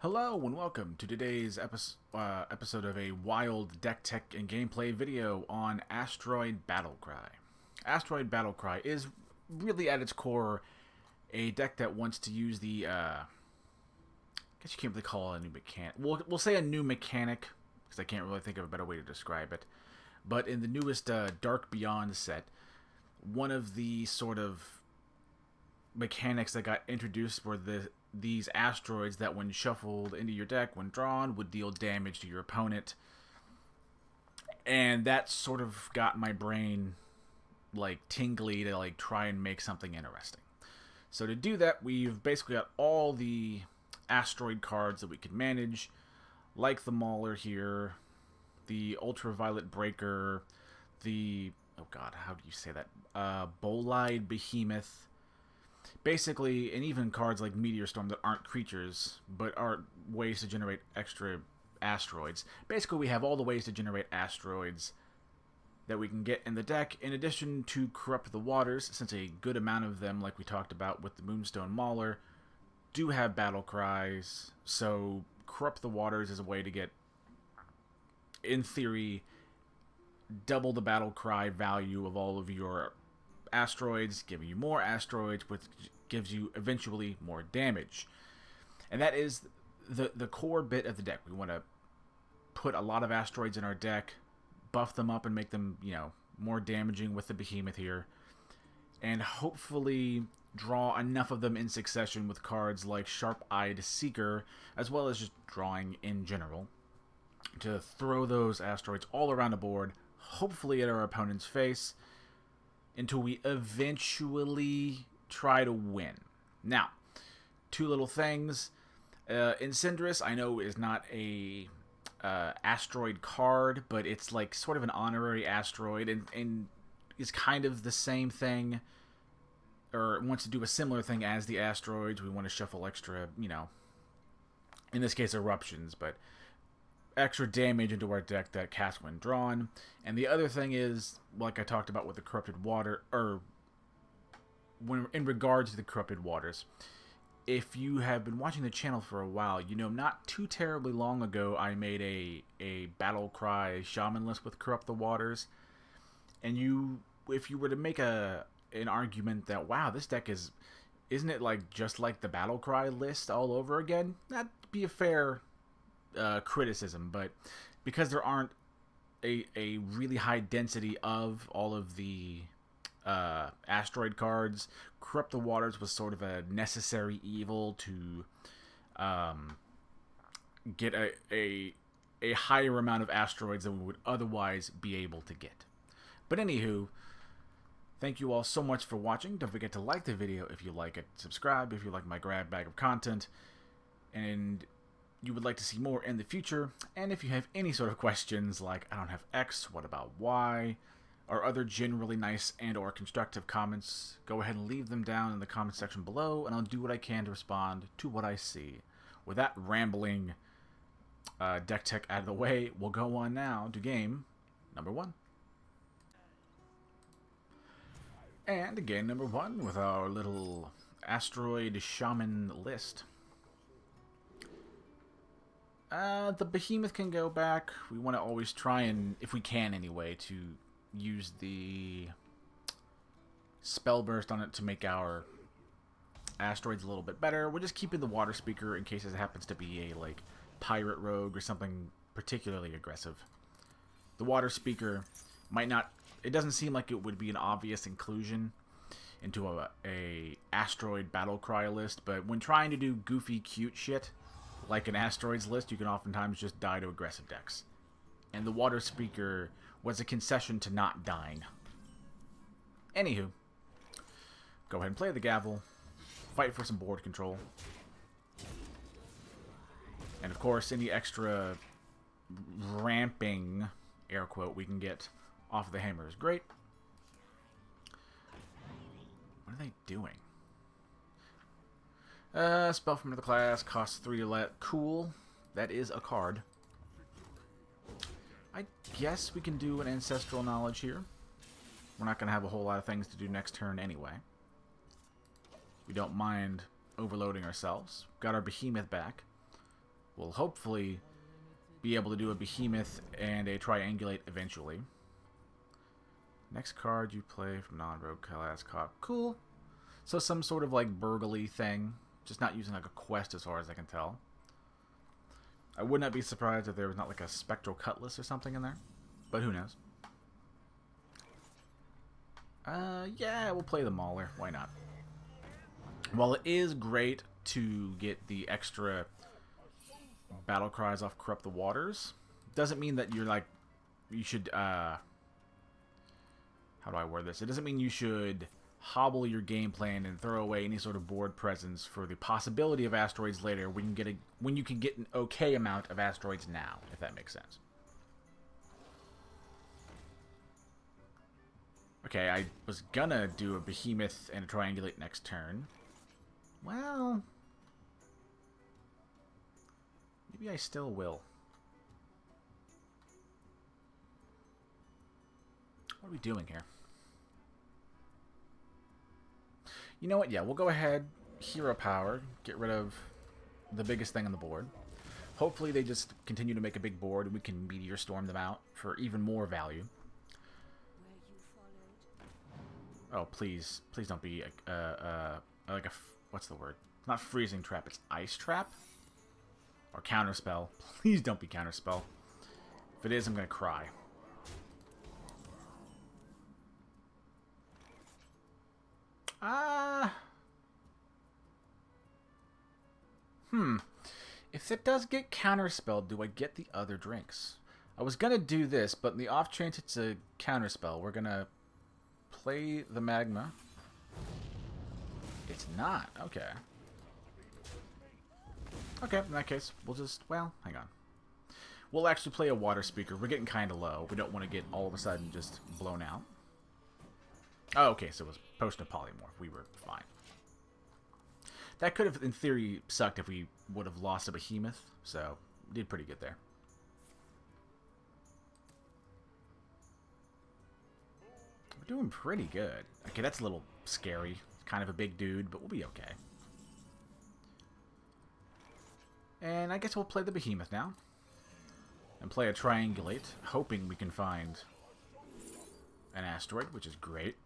Hello and welcome to today's episode of a wild deck tech and gameplay video on Asteroid Battlecry. Asteroid Battlecry is really at its core a deck that wants to use the, I guess you can't really call it a new mechanic. We'll say a new mechanic, because I can't really think of a better way to describe it. But in the newest Dark Beyond set, one of the sort of mechanics that got introduced were these asteroids that, when shuffled into your deck, when drawn, would deal damage to your opponent. And that sort of got my brain like tingly to like try and make something interesting. So to do that, we've basically got all the asteroid cards that we could manage, like the Mauler here, the Ultraviolet Breaker, the, oh god, how do you say that? Bolide Behemoth. Basically, and even cards like Meteor Storm that aren't creatures, but are ways to generate extra asteroids. Basically, we have all the ways to generate asteroids that we can get in the deck, in addition to Corrupt the Waters, since a good amount of them, like we talked about with the Moonstone Mauler, do have battle cries. So Corrupt the Waters is a way to get, in theory, double the battle cry value of all of your asteroids, giving you more asteroids, which gives you eventually more damage. And that is the core bit of the deck. We want to put a lot of asteroids in our deck, buff them up and make them, more damaging with the Behemoth here, and hopefully draw enough of them in succession with cards like Sharp-Eyed Seeker, as well as just drawing in general, to throw those asteroids all around the board, hopefully at our opponent's face, until we eventually try to win. Now, two little things. Incendrus, I know, is not a asteroid card, but it's like sort of an honorary asteroid, and is kind of the same thing, or wants to do a similar thing as the asteroids. We want to shuffle extra, in this case eruptions, but extra damage into our deck that casts when drawn. And the other thing is, like I talked about with the Corrupted Water, or when in regards to the Corrupted Waters, if you have been watching the channel for a while, not too terribly long ago I made a Battlecry Shaman list with Corrupt the Waters. And if you were to make an argument that, wow, this deck isn't it like just like the Battlecry list all over again, that'd be a fair criticism. But because there aren't a really high density of all of the asteroid cards, Corrupt the Waters was sort of a necessary evil to get a higher amount of asteroids than we would otherwise be able to get. But anywho, thank you all so much for watching. Don't forget to like the video if you like it, subscribe if you like my grab bag of content, and you would like to see more in the future. And if you have any sort of questions like, I don't have X, what about Y, or other generally nice and or constructive comments, go ahead and leave them down in the comment section below, and I'll do what I can to respond to what I see. With that rambling deck tech out of the way, we'll go on now to game number 1. And game number 1 with our little Asteroid Shaman list. The Behemoth can go back. We want to always try and, if we can anyway, to use the Spell Burst on it to make our asteroids a little bit better. We're just keeping the Water Speaker in case it happens to be a, like, Pirate Rogue or something particularly aggressive. The Water Speaker might not, it doesn't seem like it would be an obvious inclusion into a asteroid Battlecry list, but when trying to do goofy, cute shit, like an asteroids list, you can oftentimes just die to aggressive decks. And the Water Speaker was a concession to not dying. Anywho, go ahead and play the Gavel, fight for some board control. And of course, any extra ramping, air quote, we can get off of the hammer is great. What are they doing? Spell from another class, costs 3 to let. Cool. That is a card. I guess we can do an Ancestral Knowledge here. We're not going to have a whole lot of things to do next turn anyway. We don't mind overloading ourselves. Got our Behemoth back. we'll hopefully be able to do a behemoth and a triangulate eventually. Next card you play from non-rogue class cop. Cool. So some sort of like burglary thing. Just not using like a quest as far as I can tell. I would not be surprised if there was not like a spectral cutlass or something in there. But who knows. Yeah, we'll play the Mauler. Why not? While it is great to get the extra battle cries off Corrupt the Waters, doesn't mean that you're like, you should, how do I word this? It doesn't mean you should hobble your game plan and throw away any sort of board presence for the possibility of asteroids later when you can get an okay amount of asteroids now, if that makes sense. Okay, I was gonna do a behemoth and a triangulate next turn. Well, maybe I still will. What are we doing here? You know what? Yeah, we'll go ahead, hero power, get rid of the biggest thing on the board. Hopefully they just continue to make a big board and we can meteor storm them out for even more value. Oh, please. Please don't be like a... What's the word? It's not freezing trap, it's ice trap? Or counterspell. Please don't be counterspell. If it is, I'm going to cry. If it does get counterspelled, do I get the other drinks? I was going to do this, but in the off chance it's a counterspell, we're going to play the magma. It's not. Okay. Okay, in that case, we'll just... Well, hang on. We'll actually play a water speaker. We're getting kind of low. We don't want to get all of a sudden just blown out. Oh, okay, so it was potion of polymorph. We were fine. That could have, in theory, sucked if we would have lost a behemoth. So, we did pretty good there. We're doing pretty good. Okay, that's a little scary. Kind of a big dude, but we'll be okay. And I guess we'll play the behemoth now. And play a triangulate, hoping we can find an asteroid, which is great.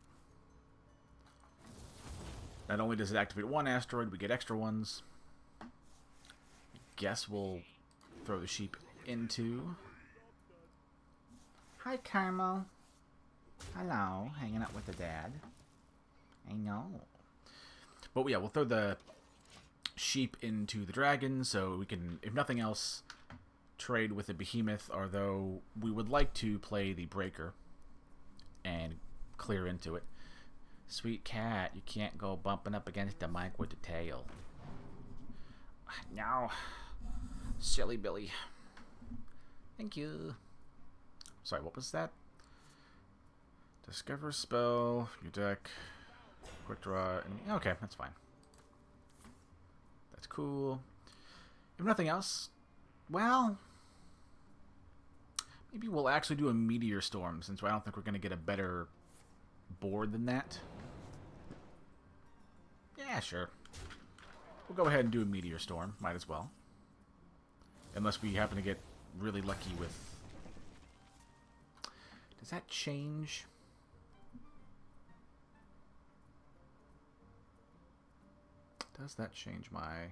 Not only does it activate one asteroid, we get extra ones. Guess we'll throw the sheep into... Hi, Carmel. Hello, hanging out with the dad. I know. But yeah, we'll throw the sheep into the dragon, so we can, if nothing else, trade with the behemoth, although we would like to play the breaker and clear into it. Sweet cat, you can't go bumping up against the mic with the tail. No. Silly Billy. Thank you. Sorry, what was that? Discover spell, your deck, quick draw. Okay, that's fine. That's cool. If nothing else, well, maybe we'll actually do a meteor storm, since I don't think we're going to get a better board than that. Yeah, sure. We'll go ahead and do a meteor storm. Might as well. Unless we happen to get really lucky with... Does that change? Does that change my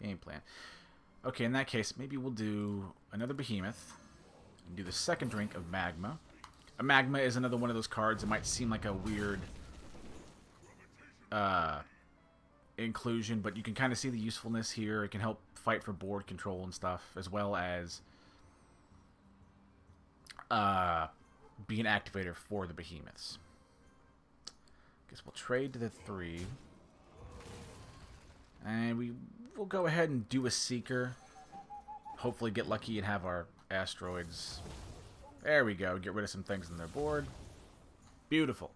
game plan? Okay, in that case, maybe we'll do another behemoth and do the second drink of magma. A magma is another one of those cards that might seem like a weird inclusion, but you can kind of see the usefulness here. It can help fight for board control and stuff, as well as be an activator for the behemoths. Guess we'll trade to the 3. And we will go ahead and do a Seeker. Hopefully get lucky and have our asteroids. There we go. Get rid of some things on their board. Beautiful.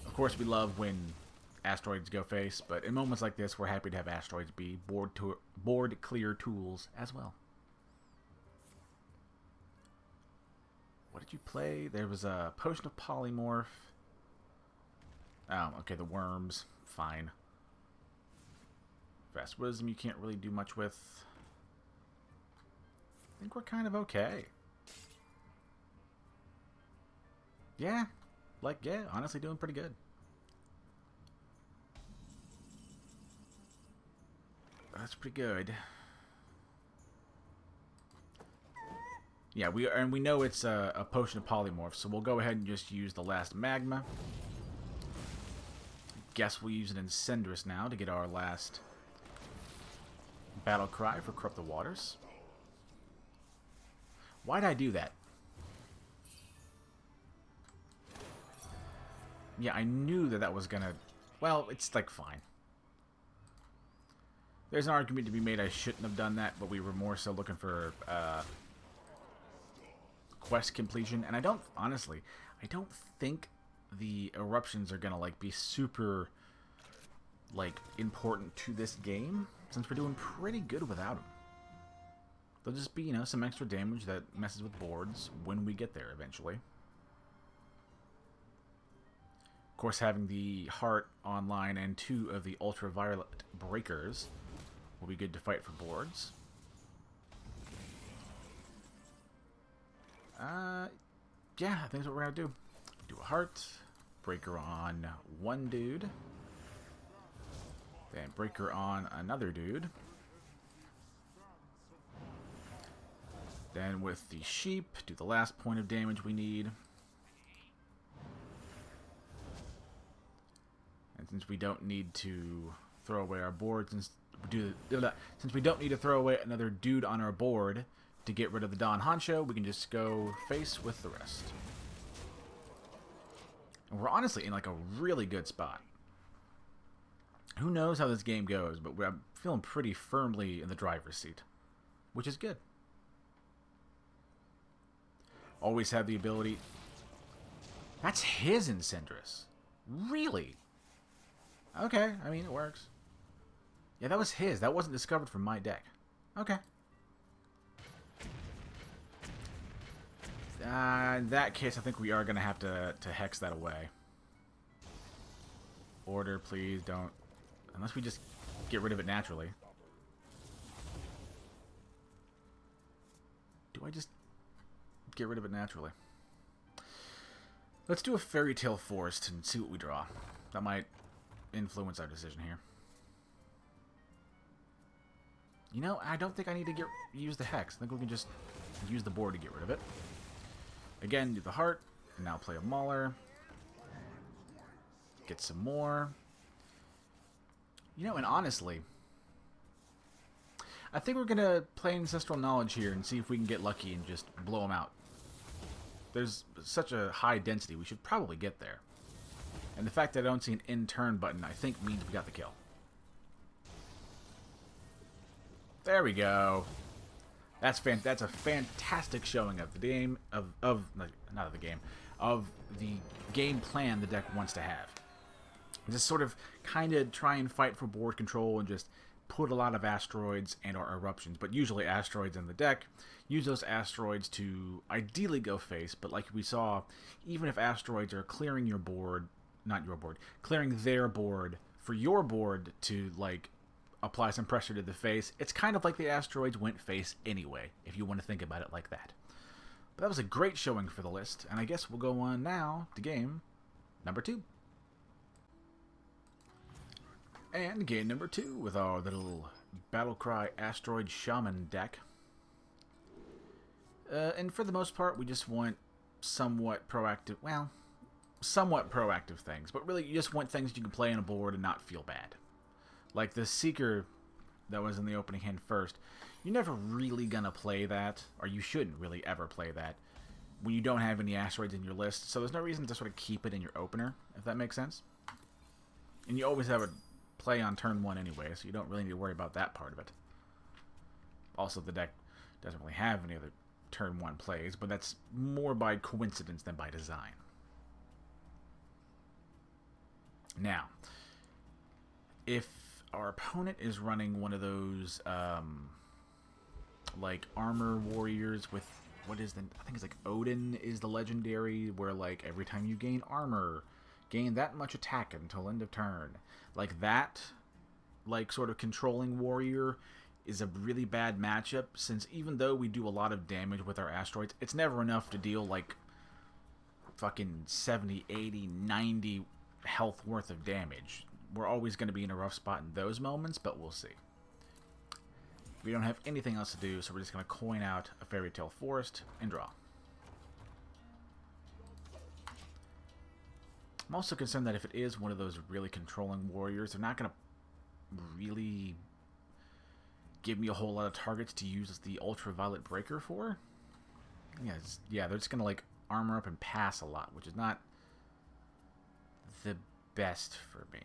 Of course, we love when asteroids go face, but in moments like this, we're happy to have asteroids be board clear tools as well. What did you play? There was a potion of polymorph. Oh, okay, the worms. Fine. Fast wisdom you can't really do much with. I think we're kind of okay. Yeah. Like, yeah, honestly doing pretty good. That's pretty good. Yeah, we know it's a potion of polymorph, so we'll go ahead and just use the last magma. Guess we'll use an Incendress now to get our last battle cry for Corrupt the Waters. Why'd I do that? Yeah, I knew that was gonna... Well, it's like fine. There's an argument to be made I shouldn't have done that, but we were more so looking for quest completion. And I don't, honestly, I don't think the eruptions are gonna like be super like important to this game, since we're doing pretty good without them. They'll just be, you know, some extra damage that messes with boards when we get there eventually. Of course, having the Heart online and 2 of the Ultraviolet Breakers will be good to fight for boards. Yeah, I think that's what we're going to do. Do a Heart, Breaker on one dude, then Breaker on another dude. Then with the Sheep, do the last point of damage we need. And since we don't need to throw away our board, since we don't need to throw away another dude on our board to get rid of the Don Honcho, we can just go face with the rest. And we're honestly in like a really good spot. Who knows how this game goes, but I'm feeling pretty firmly in the driver's seat, which is good. Always have the ability... That's his Incendress. Really? Okay, I mean, it works. Yeah, that was his. That wasn't discovered from my deck. Okay. In that case, I think we are going to have to hex that away. Order, please, don't... Unless we just get rid of it naturally. Do I just get rid of it naturally? Let's do a Fairy Tale Forest and see what we draw. That might influence our decision here. You know, I don't think I need to use the Hex. I think we can just use the board to get rid of it. Again, do the Heart, and now play a Mauler. Get some more. You know, and honestly, I think we're going to play Ancestral Knowledge here and see if we can get lucky and just blow them out. There's such a high density, we should probably get there. And the fact that I don't see an end turn button, I think means we got the kill. There we go. That's a fantastic showing of the game, of not of the game, of the game plan the deck wants to have. Just sort of kind of try and fight for board control and just put a lot of asteroids and or eruptions, but usually asteroids in the deck. Use those asteroids to ideally go face, but like we saw, even if asteroids are clearing your board, not your board, clearing their board for your board to like apply some pressure to the face, it's kind of like the asteroids went face anyway, if you want to think about it like that. But that was a great showing for the list, and I guess we'll go on now to game number 2. And game number 2 with our little Battlecry Asteroid Shaman deck. And for the most part, we just want somewhat proactive things. But really, you just want things you can play on a board and not feel bad. Like the Seeker that was in the opening hand first. You're never really going to play that, or you shouldn't really ever play that, when you don't have any asteroids in your list. So there's no reason to sort of keep it in your opener, if that makes sense. And you always have a play on turn 1 anyway, so you don't really need to worry about that part of it. Also, the deck doesn't really have any other turn 1 plays, but that's more by coincidence than by design. Now, if our opponent is running one of those like armor warriors with I think it's like Odin is the legendary, where like every time you gain armor, gain that much attack until end of turn. Like that, like sort of controlling warrior is a really bad matchup, since even though we do a lot of damage with our asteroids, it's never enough to deal like fucking 70, 80, 90 health worth of damage. We're always going to be in a rough spot in those moments, but we'll see. We don't have anything else to do, so we're just going to coin out a Fairy Tale Forest and draw. I'm also concerned that if it is one of those really controlling warriors, they're not going to really give me a whole lot of targets to use the Ultraviolet Breaker for. Yeah, they're just going to like armor up and pass a lot, which is not the best for me.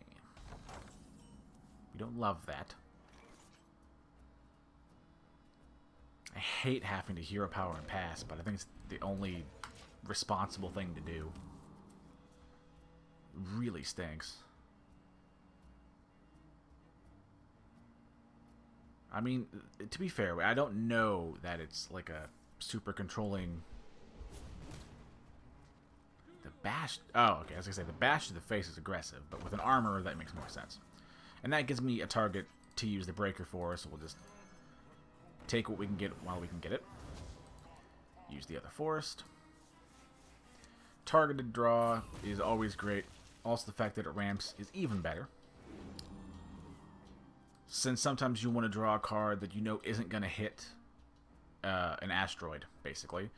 We don't love that. I hate having to hero power and pass, but I think it's the only responsible thing to do. Really stinks. I mean, to be fair, I don't know that it's like a super controlling... The bash... Oh, okay, I was going to say, the bash to the face is aggressive, but with an armor, that makes more sense. And that gives me a target to use the breaker for, so we'll just take what we can get while we can get it. Use the other forest. Targeted draw is always great. Also, the fact that it ramps is even better. Since sometimes you want to draw a card that you know isn't going to hit an asteroid, basically.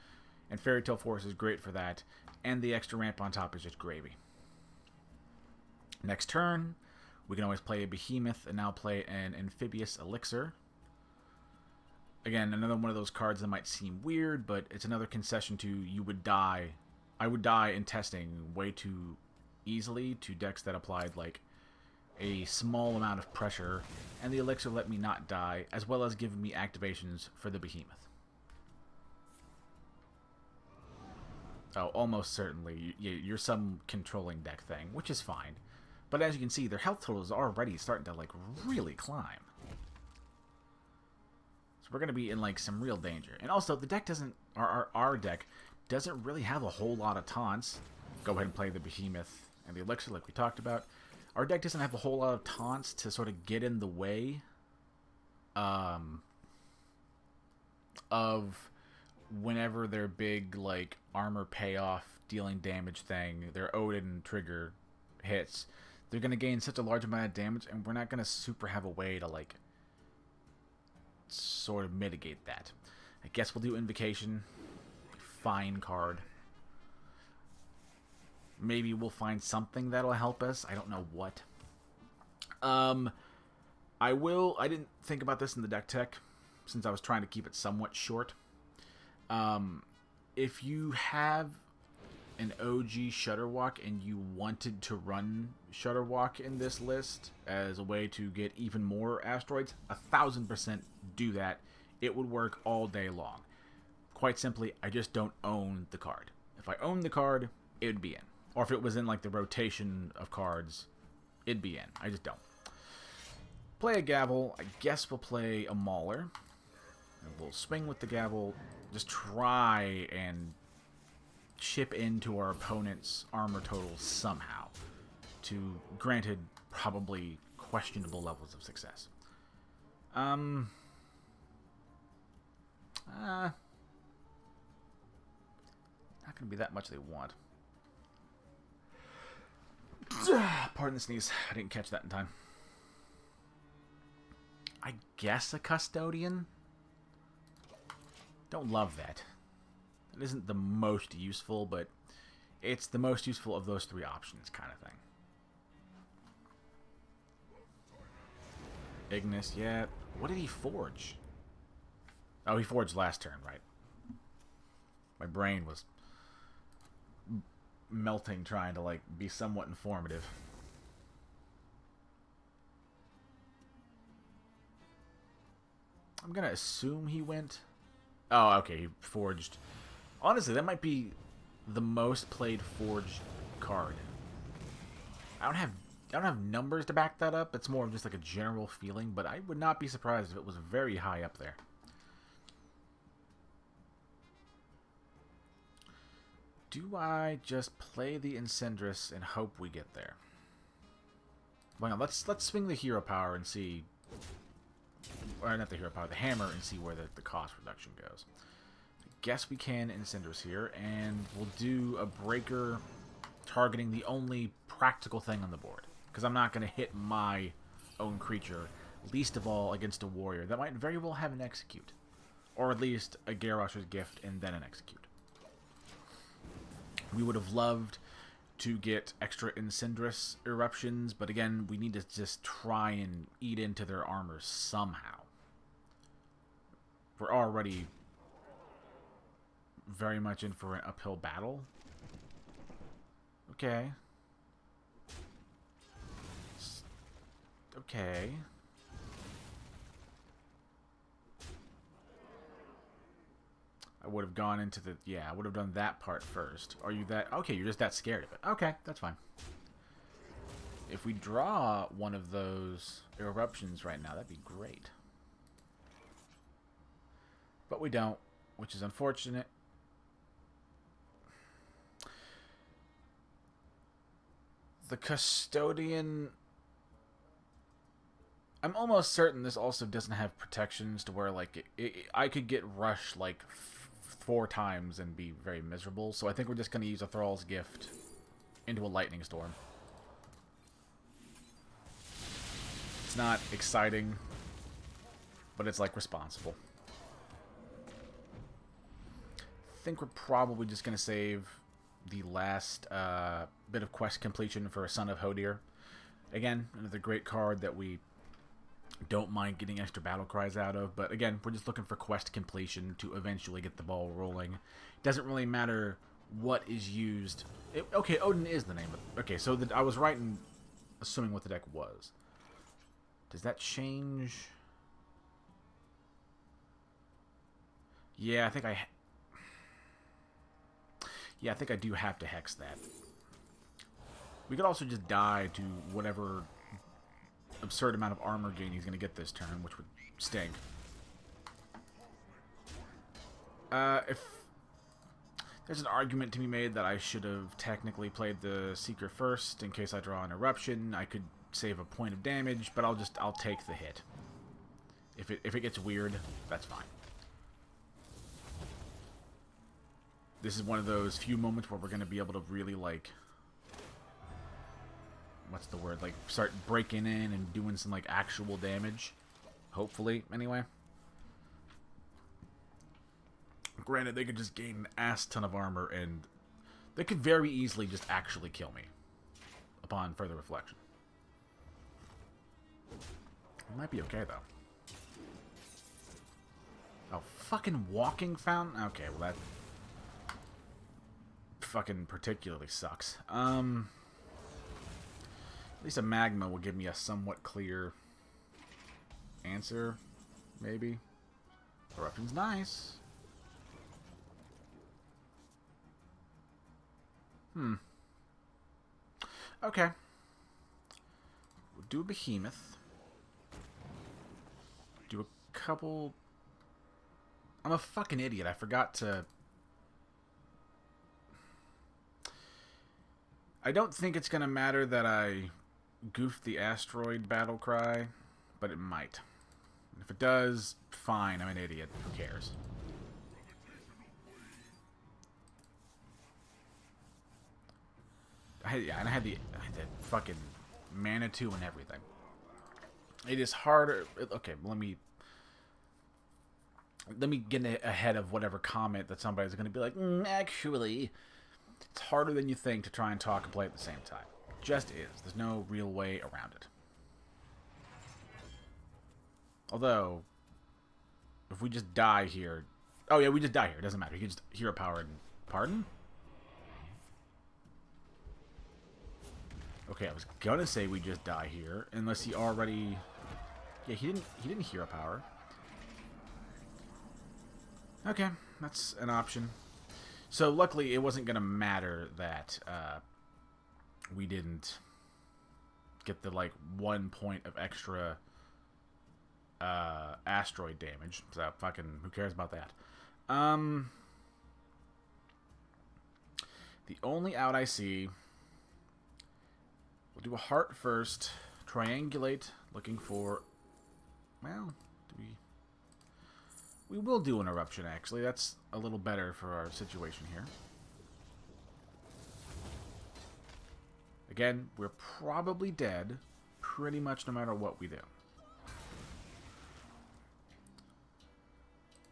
And Fairy Tale Forest is great for that. And the extra ramp on top is just gravy. Next turn, we can always play a Behemoth and now play an Amphibious Elixir. Again, another one of those cards that might seem weird, but it's another concession to you would die. I would die in testing way too easily to decks that applied like a small amount of pressure, and the Elixir let me not die, as well as giving me activations for the Behemoth. Oh, almost certainly. You're some controlling deck thing, which is fine. But as you can see, their health total is already starting to, like, really climb. So we're going to be in, like, some real danger. And also, the deck doesn't... Our deck doesn't really have a whole lot of taunts. Go ahead and play the Behemoth and the Elixir like we talked about. Our deck doesn't have a whole lot of taunts to sort of get in the way of whenever their big, like, armor payoff dealing damage thing, their Odin trigger hits. They're going to gain such a large amount of damage, and we're not going to super have a way to, like, sort of mitigate that. I guess we'll do Invocation. Fine card. Maybe we'll find something that'll help us. I don't know what. I didn't think about this in the deck tech, since I was trying to keep it somewhat short. If you have an OG Shutterwalk and you wanted to run Shutterwalk in this list as a way to get even more asteroids, 1000% do that. It would work all day long. Quite simply, I just don't own the card. If I owned the card, it would be in. Or if it was in like the rotation of cards, it'd be in. I just don't. Play a Gavel. I guess we'll play a Mauler. And we'll swing with the Gavel. Just try and chip into our opponent's armor total somehow. To, granted, probably questionable levels of success. Not going to be that much they want. Pardon the sneeze. I didn't catch that in time. I guess a Custodian? Don't love that. It isn't the most useful, but it's the most useful of those three options kind of thing. Ignis, yeah. What did he forge? Oh, he forged last turn, right? My brain was melting trying to, like, be somewhat informative. I'm gonna assume he went... Oh, okay, he forged... Honestly, that might be the most played forged card. I don't have numbers to back that up. It's more of just like a general feeling, but I would not be surprised if it was very high up there. Do I just play the Incendress and hope we get there? Well, let's swing the hero power and see or not the hero power, the hammer, and see where the cost reduction goes. I guess we can Incinders here, and we'll do a breaker targeting the only practical thing on the board. Because I'm not going to hit my own creature, least of all against a warrior that might very well have an execute. Or at least a Garrosh's Gift and then an execute. We would have loved to get extra Incindrus eruptions, but again, we need to just try and eat into their armor somehow. We're already very much in for an uphill battle. Okay. Okay. I would have gone into the... Yeah, I would have done that part first. Are you that... Okay, you're just that scared of it. Okay, that's fine. If we draw one of those eruptions right now, that'd be great. But we don't, which is unfortunate. The Custodian... I'm almost certain this also doesn't have protections to where, like, I could get rushed, like, 4 times and be very miserable. So I think we're just going to use a Thrall's Gift into a Lightning Storm. It's not exciting, but it's, like, responsible. I think we're probably just going to save the last bit of quest completion for a Son of Hodir. Again, another great card that we don't mind getting extra battle cries out of, but again, we're just looking for quest completion to eventually get the ball rolling. It doesn't really matter what is used. Okay, Odin is the name of it. Okay, so I was right in assuming what the deck was. Does that change? Yeah, I think I do have to hex that. We could also just die to whatever absurd amount of armor gain he's going to get this turn, which would stink. If there's an argument to be made that I should have technically played the Seeker first in case I draw an eruption, I could save a point of damage, but I'll take the hit. If it gets weird, that's fine. This is one of those few moments where we're going to be able to really, like, what's the word? Like, start breaking in and doing some, like, actual damage. Hopefully, anyway. Granted, they could just gain an ass ton of armor, and they could very easily just actually kill me upon further reflection. It might be okay, though. Oh, fucking walking fountain? Okay, well, that fucking particularly sucks. At least a magma will give me a somewhat clear answer, maybe. Eruption's nice. Okay. We'll do a behemoth. Do a couple... I'm a fucking idiot. I forgot to... I don't think it's going to matter that I goofed the Asteroid Battlecry, but it might. If it does, fine. I'm an idiot. Who cares? I had the fucking Manitou and everything. It is harder... Okay, let me get ahead of whatever comment that somebody's going to be like, actually... It's harder than you think to try and talk and play at the same time. It just is. There's no real way around it. Although, if we just die here... Oh yeah, we just die here. It doesn't matter. You can just hero power and... Pardon? Okay, I was gonna say we just die here. Unless he already... Yeah, he didn't hero power. Okay, that's an option. So, luckily, it wasn't going to matter that we didn't get the, like, 1 point of extra asteroid damage. So, fucking, who cares about that? The only out I see... We'll do a heart first. Triangulate, looking for... Well, We will do an eruption, actually. That's a little better for our situation here. Again, we're probably dead pretty much no matter what we do.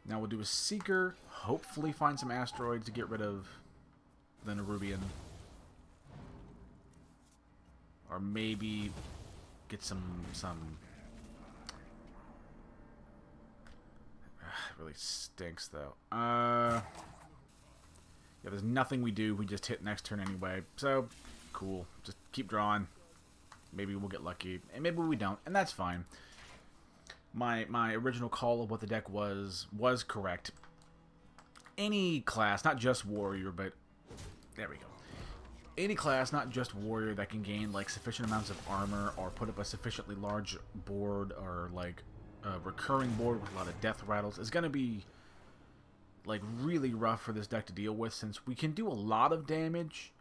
Now we'll do a Seeker, hopefully find some Asteroids to get rid of the Nerubian. Or maybe get some it really stinks though. Yeah, there's nothing we do. We just hit next turn anyway. So, cool. Just keep drawing. Maybe we'll get lucky. And maybe we don't. And that's fine. My original call of what the deck was correct. Any class, not just Warrior, but... There we go. Any class, not just Warrior, that can gain like sufficient amounts of armor or put up a sufficiently large board or like a recurring board with a lot of death rattles is going to be like really rough for this deck to deal with, since we can do a lot of damage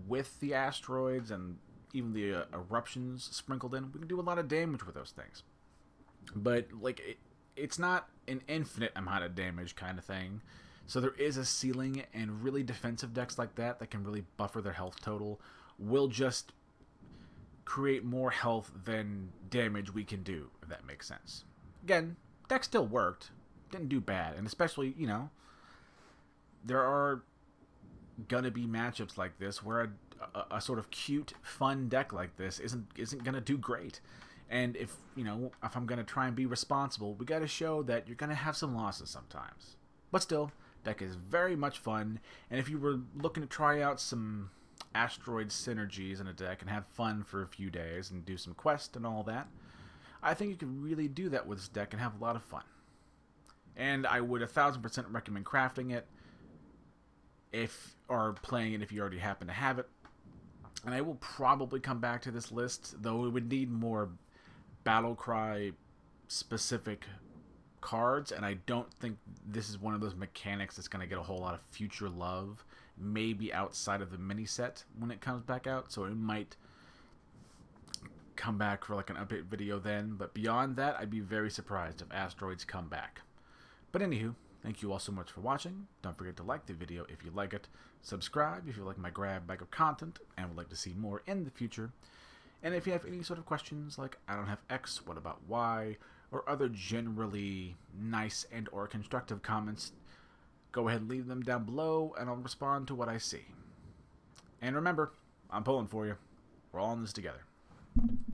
with the Asteroids and even the eruptions sprinkled in. We can do a lot of damage with those things. But like it's not an infinite amount of damage kind of thing. So there is a ceiling, and really defensive decks like that can really buffer their health total will just create more health than damage we can do, if that makes sense. Again, deck still worked. Didn't do bad. And especially, you know, there are gonna be matchups like this where a sort of cute, fun deck like this isn't gonna do great. And if, you know, if I'm gonna try and be responsible, we gotta show that you're gonna have some losses sometimes. But still, deck is very much fun, and if you were looking to try out some Asteroid synergies in a deck and have fun for a few days and do some quests and all that, I think you can really do that with this deck and have a lot of fun. And I would 1000% recommend crafting it, or playing it if you already happen to have it. And I will probably come back to this list, though it would need more Battlecry specific cards, and I don't think this is one of those mechanics that's going to get a whole lot of future love, maybe outside of the mini set when it comes back out, so it might come back for like an update video then, but beyond that, I'd be very surprised if Asteroids come back. But anywho, thank you all so much for watching. Don't forget to like the video if you like it, subscribe if you like my grab bag of content and would like to see more in the future, and if you have any sort of questions like I don't have X, what about Y, or other generally nice and or constructive comments, go ahead and leave them down below and I'll respond to what I see. And remember, I'm pulling for you. We're all in this together.